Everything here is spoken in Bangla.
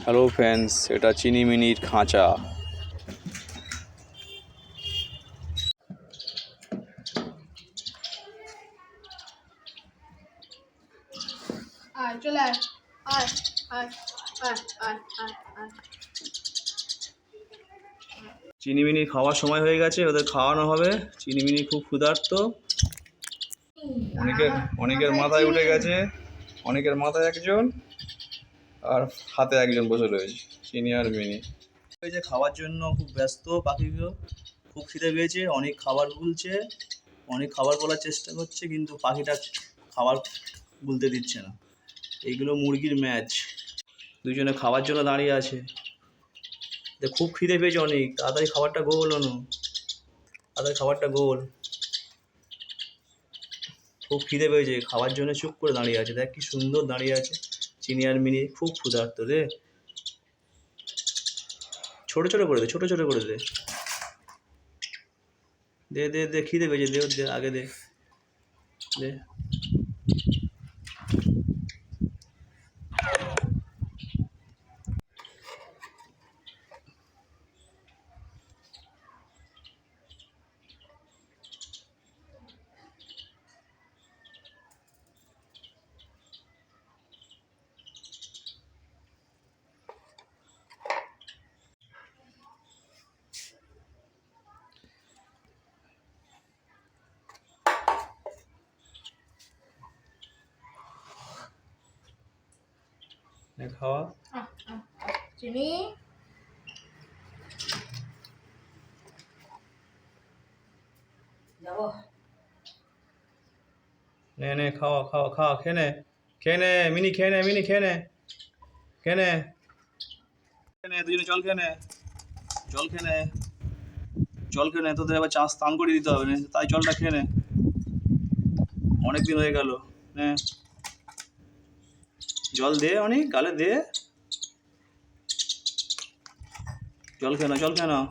হ্যালো ফ্রেন্ডস, এটা চিনিমিনির খাঁচা। চলে আয় আয় আয় আয় আয় আয় আয়। চিনিমিনি খাওয়ার সময় হয়ে গেছে, ওদের খাওয়ানো হবে। চিনিমিনি খুব ক্ষুধার্ত। অনেকের মাথায় উঠে গেছে, অনেকের মাথায় একজন আর হাতে একজন বসে রয়েছে, চিনি আর মিনি। এই যে খাওয়ার জন্য খুব ব্যস্ত পাখিগুলো, খুব খিদে পেয়েছে, অনেক খাবার গুলছে, অনেক খাবার বলার চেষ্টা করছে, কিন্তু পাখিটা খাবার গুলতে দিচ্ছে না। এইগুলো মুরগির ম্যাচ, দুজনে খাওয়ার জন্য দাঁড়িয়ে আছে। খুব খিদে পেয়েছে অনেক, তাড়াতাড়ি খাবারটা গোল হলো, তাড়াতাড়ি খাবারটা গোল। খুব খিদে পেয়েছে, খাওয়ার জন্য চুপ করে দাঁড়িয়ে আছে। দেখ কি সুন্দর দাঁড়িয়ে আছে চিনি আর মিনি, খুব ক্ষুধার্ত রে। ছোট ছোট করে দে, ছোট ছোট করে দে, দে দে দে, খিদে পেয়েছে, দে দে, আগে দে দে। খাওয়া চিনি যাবো। নে নে, খাওয়া খাওয়া খাওয়া, খেয়ে নে, খেয়ে নে মিনি, খেয়ে নে মিনি, খেয়ে নে, খেয়ে নে, খেয়ে নে, দুজনে জল খেয়ে নে, জল খেয়ে নে, জল খেয়ে নে। তোদের আবার চা স্নান করে দিতে হবে না, তাই জলটা খেয়ে নে, অনেকদিন হয়ে গেল। নে জল দে, অনেক গালে দে, জল খেয়ে নাও, জল খেয়ে নাও।